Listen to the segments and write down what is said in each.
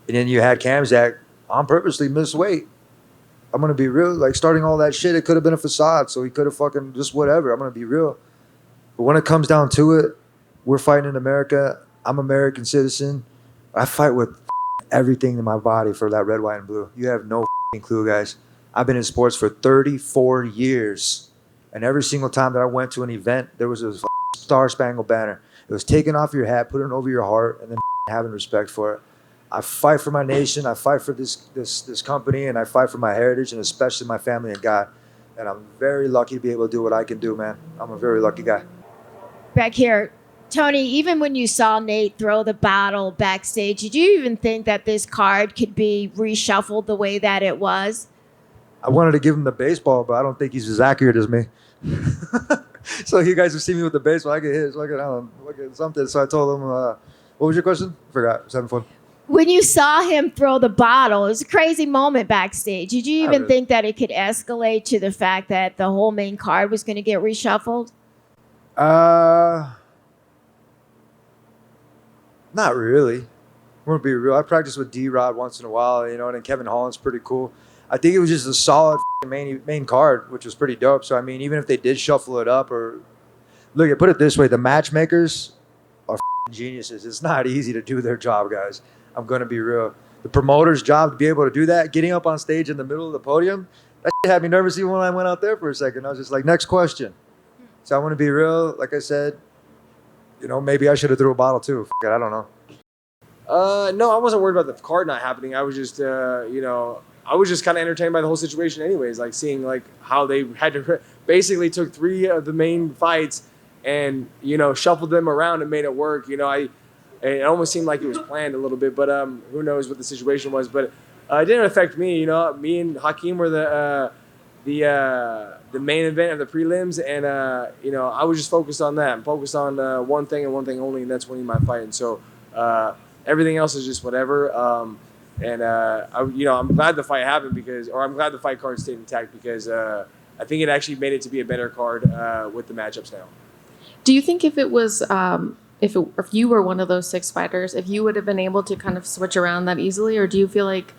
And then you had Khamzat on purposely miss weight. I'm gonna be real. Like starting all that shit, it could have been a facade. So he could have fucking just whatever. I'm gonna be real. But when it comes down to it, we're fighting in America. I'm an American citizen. I fight with everything in my body for that red, white, and blue. You have no clue, guys. I've been in sports for 34 years. And every single time that I went to an event, there was a star-spangled banner. It was taking off your hat, putting it over your heart, and then having respect for it. I fight for my nation. I fight for this company, and I fight for my heritage, and especially my family and God. And I'm very lucky to be able to do what I can do, man. I'm a very lucky guy. Back here, Tony, even when you saw Nate throw the bottle backstage, did you even think that this card could be reshuffled the way that it was? I wanted to give him the baseball, but I don't think he's as accurate as me. So you guys have seen me with the baseball. I get hit. So I get something. So I told him, what was your question? Forgot. I was having fun. When you saw him throw the bottle, it was a crazy moment backstage. Did you even think that it could escalate to the fact that the whole main card was going to get reshuffled? Not really. I'm gonna be real. I practice with D-Rod once in a while, you know, and then Kevin Holland's pretty cool. I think it was just a solid main card, which was pretty dope. So I mean, even if they did shuffle it up, or look, put it this way, the matchmakers are geniuses. It's not easy to do their job, guys. I'm gonna be real. The promoter's job to be able to do that, getting up on stage in the middle of the podium, that had me nervous even when I went out there for a second. I was just like, next question. So I want to be real. Like I said, you know, maybe I should have threw a bottle too. It, I don't know. No, I wasn't worried about the card not happening. I was just, you know, I was just kind of entertained by the whole situation anyways, like seeing like how they had to basically took 3 of the main fights and, you know, shuffled them around and made it work. You know, it almost seemed like it was planned a little bit, but who knows what the situation was. But it didn't affect me. You know, me and Hakeem were the main event of the prelims, and you know, I was just focused on that. I'm focused on one thing and one thing only, and that's winning my fight. And so everything else is just whatever. You know, I'm glad the fight happened I'm glad the fight card stayed intact because I think it actually made it to be a better card with the matchups now. Do you think if it was if you were one of those 6 fighters, if you would have been able to kind of switch around that easily, or do you feel like,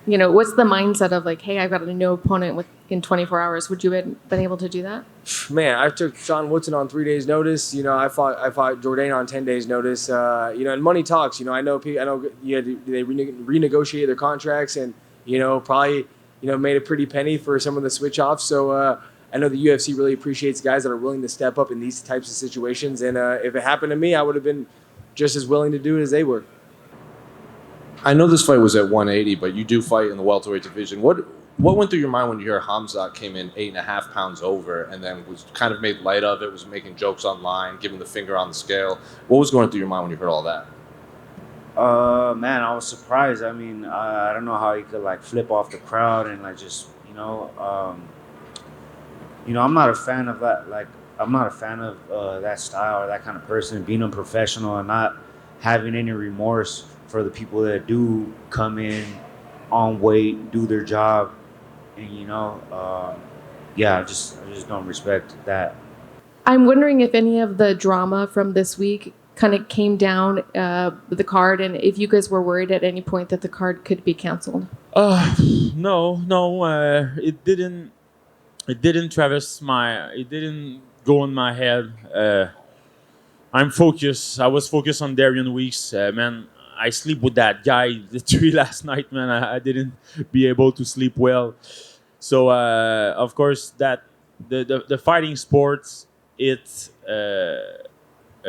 you know, what's the mindset of like, hey, I've got a new opponent in 24 hours? Would you have been able to do that? Man, I took Sean Woodson on 3 days' notice. You know, I fought Jourdain on 10 days' notice. You know, and money talks. You know, I know they renegotiated their contracts, and you know, probably made a pretty penny for some of the switch offs. So I know the UFC really appreciates guys that are willing to step up in these types of situations. And if it happened to me, I would have been just as willing to do it as they were. I know this fight was at 180, but you do fight in the welterweight division. What went through your mind when you heard Khamzat came in 8.5 pounds over and then was kind of made light of it, was making jokes online, giving the finger on the scale? What was going through your mind when you heard all that? Man, I was surprised. I mean, I don't know how he could like flip off the crowd and like just, I'm not a fan of that. Like, I'm not a fan of that style or that kind of person, being unprofessional and not having any remorse for the people that do come in on weight, do their job, and I just don't respect that. I'm wondering if any of the drama from this week kind of came down the card, and if you guys were worried at any point that the card could be canceled. No, it didn't. It didn't It didn't go in my head. I'm focused. I was focused on Darian Weeks, man. I sleep with that guy literally last night, man. I didn't be able to sleep well. So of course that the fighting sports, it's a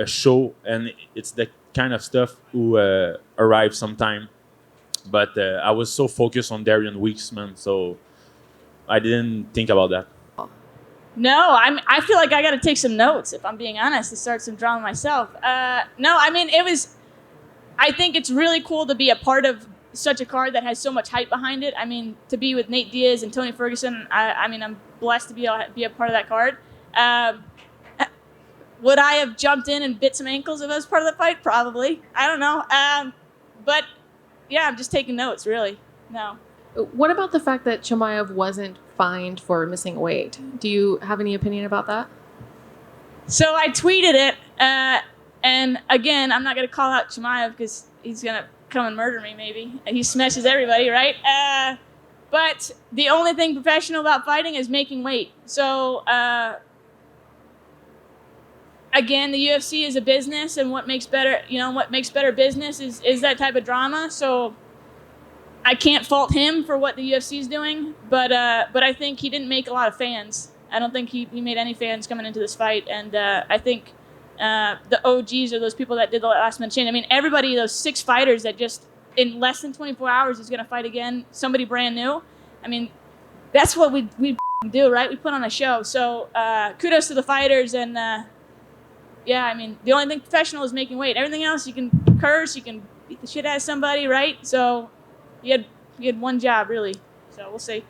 show, and it's the kind of stuff who arrives sometime. But I was so focused on Darian Weeks, man. So I didn't think about that. No, I feel like I got to take some notes, if I'm being honest, to start some drama myself. No, I mean, I think it's really cool to be a part of such a card that has so much hype behind it. I mean, to be with Nate Diaz and Tony Ferguson, I mean, I'm blessed to be a part of that card. Would I have jumped in and bit some ankles if I was part of the fight? Probably. I don't know. But yeah, I'm just taking notes, really. No. What about the fact that Chimaev wasn't fined for missing weight? Do you have any opinion about that? So I tweeted it, and again, I'm not going to call out Chimaev because he's going to come and murder me, maybe. He smashes everybody, right? But the only thing professional about fighting is making weight. So, again, the UFC is a business, and what makes better business is that type of drama. So I can't fault him for what the UFC is doing, but I think he didn't make a lot of fans. I don't think he made any fans coming into this fight, and I think the OGs are those people that did the last minute change. I mean, everybody, those 6 fighters that just in less than 24 hours is going to fight again, somebody brand new. I mean, that's what we do, right? We put on a show. So kudos to the fighters, and yeah, I mean, the only thing professional is making weight. Everything else, you can curse, you can beat the shit out of somebody, right? So you had one job, really. So we'll see.